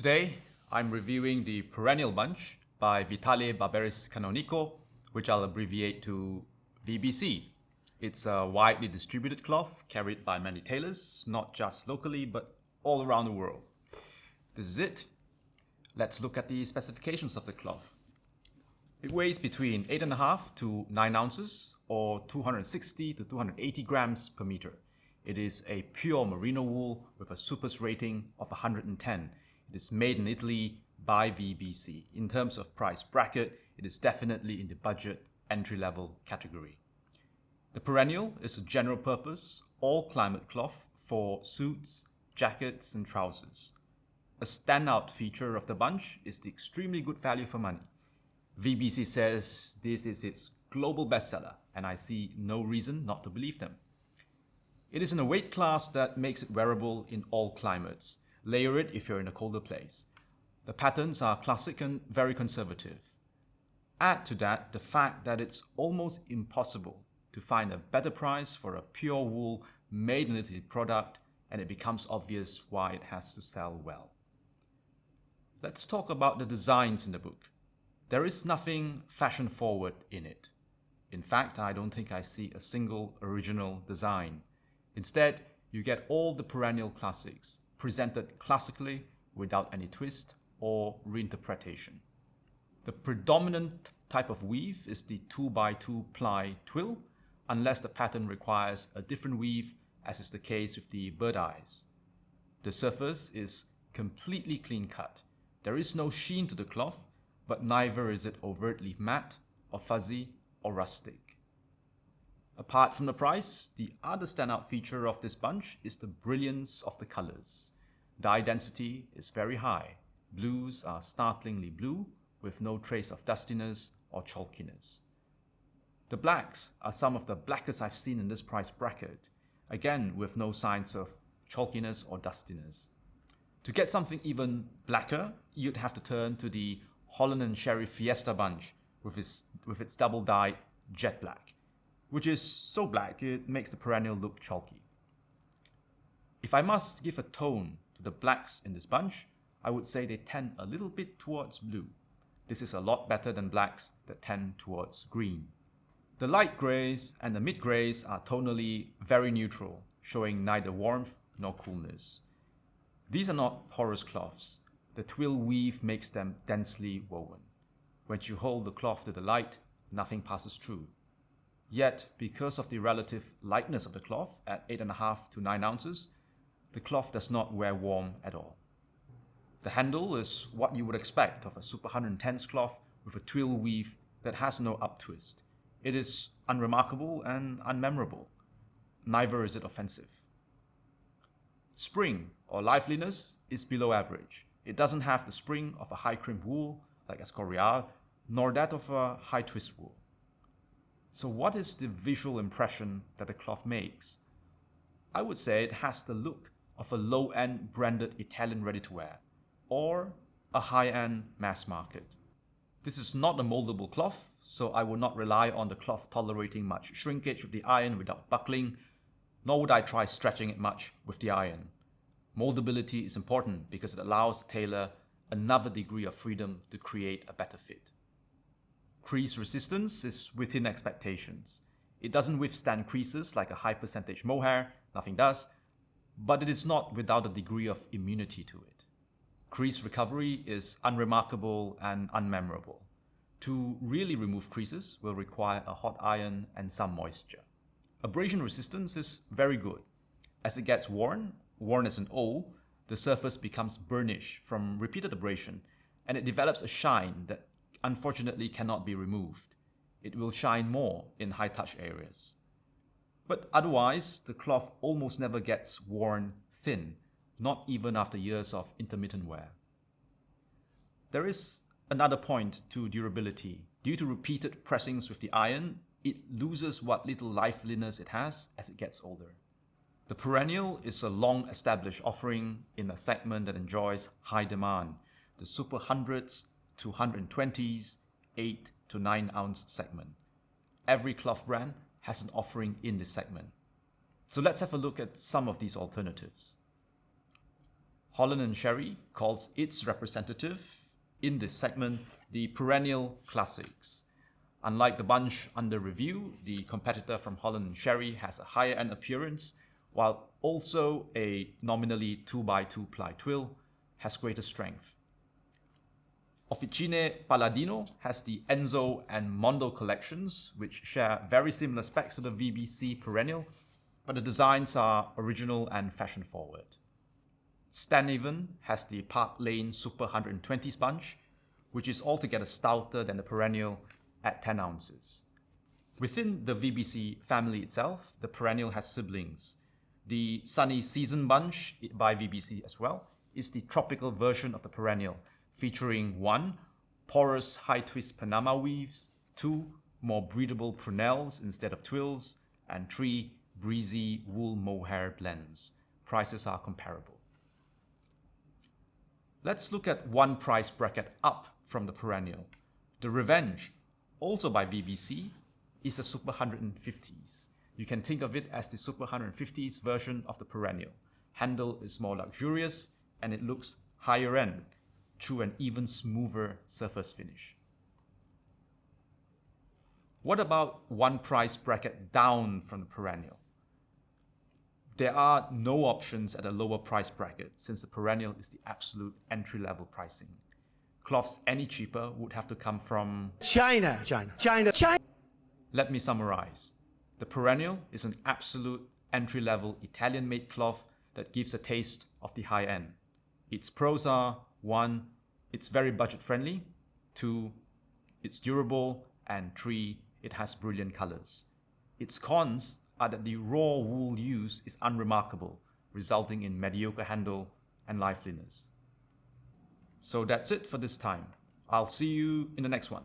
Today, I'm reviewing the Perennial bunch by Vitale Barberis Canonico, which I'll abbreviate to VBC. It's a widely distributed cloth carried by many tailors, not just locally, but all around the world. This is it. Let's look at the specifications of the cloth. It weighs between 8.5 to 9 ounces, or 260 to 280 grams per meter. It is a pure merino wool with a surplus rating of 110. It is made in Italy by VBC. In terms of price bracket, it is definitely in the budget entry-level category. The Perennial is a general purpose, all-climate cloth for suits, jackets, and trousers. A standout feature of the bunch is the extremely good value for money. VBC says this is its global bestseller, and I see no reason not to believe them. It is in a weight class that makes it wearable in all climates. Layer it if you're in a colder place. The patterns are classic and very conservative. Add to that the fact that it's almost impossible to find a better price for a pure wool made in Italy product, and it becomes obvious why it has to sell well. Let's talk about the designs in the book. There is nothing fashion-forward in it. In fact, I don't think I see a single original design. Instead, you get all the Perennial Classics, presented classically without any twist or reinterpretation. The predominant type of weave is the 2x2 ply twill, unless the pattern requires a different weave, as is the case with the bird eyes. The surface is completely clean cut. There is no sheen to the cloth, but neither is it overtly matte or fuzzy or rustic. Apart from the price, the other standout feature of this bunch is the brilliance of the colors. Dye density is very high. Blues are startlingly blue, with no trace of dustiness or chalkiness. The blacks are some of the blackest I've seen in this price bracket, again with no signs of chalkiness or dustiness. To get something even blacker, you'd have to turn to the Holland & Sherry Fiesta bunch with its double-dyed jet black, which is so black it makes the Perennial look chalky. If I must give a tone to the blacks in this bunch, I would say they tend a little bit towards blue. This is a lot better than blacks that tend towards green. The light greys and the mid greys are tonally very neutral, showing neither warmth nor coolness. These are not porous cloths. The twill weave makes them densely woven. When you hold the cloth to the light, nothing passes through. Yet, because of the relative lightness of the cloth at 8.5 to 9 ounces, the cloth does not wear warm at all. The handle is what you would expect of a super 110s cloth with a twill weave that has no uptwist. It is unremarkable and unmemorable. Neither is it offensive. Spring or liveliness is below average. It doesn't have the spring of a high crimp wool like Escorial, nor that of a high twist wool. So what is the visual impression that the cloth makes? I would say it has the look of a low-end branded Italian ready-to-wear, or a high-end mass market. This is not a moldable cloth, so I will not rely on the cloth tolerating much shrinkage with the iron without buckling, nor would I try stretching it much with the iron. Moldability is important because it allows the tailor another degree of freedom to create a better fit. Crease resistance is within expectations. It doesn't withstand creases like a high percentage mohair, nothing does, but it is not without a degree of immunity to it. Crease recovery is unremarkable and unmemorable. To really remove creases will require a hot iron and some moisture. Abrasion resistance is very good. As it gets worn as an O, the surface becomes burnished from repeated abrasion, and it develops a shine that unfortunately cannot be removed. It will shine more in high-touch areas. But otherwise, the cloth almost never gets worn thin, not even after years of intermittent wear. There is another point to durability. Due to repeated pressings with the iron, it loses what little liveliness it has as it gets older. The Perennial is a long-established offering in a segment that enjoys high demand, the super 100s to 120s, 8 to 9 ounce segment. Every cloth brand has an offering in this segment. So let's have a look at some of these alternatives. Holland and Sherry calls its representative in this segment the Perennial Classics. Unlike the bunch under review, the competitor from Holland and Sherry has a higher end appearance, while also a nominally 2x2 ply twill has greater strength. Officine Palladino has the Enzo and Mondo collections, which share very similar specs to the VBC Perennial, but the designs are original and fashion-forward. Stanhaven has the Park Lane Super 120s bunch, which is altogether stouter than the Perennial at 10 ounces. Within the VBC family itself, the Perennial has siblings. The Sunny Season bunch by VBC as well is the tropical version of the Perennial, featuring 1. Porous high-twist Panama weaves, 2. More breathable prunelles instead of twills, and 3. Breezy wool mohair blends. Prices are comparable. Let's look at one price bracket up from the Perennial. The Revenge, also by VBC, is a Super 150s. You can think of it as the Super 150s version of the Perennial. Handle is more luxurious and it looks higher end through an even smoother surface finish. What about one price bracket down from the Perennial? There are no options at a lower price bracket since the Perennial is the absolute entry-level pricing. Cloths any cheaper would have to come from China. Let me summarize. The Perennial is an absolute entry-level Italian-made cloth that gives a taste of the high end. Its pros are 1. It's very budget-friendly, 2. It's durable, and 3. It has brilliant colors. Its cons are that the raw wool used is unremarkable, resulting in mediocre handle and liveliness. So that's it for this time. I'll see you in the next one.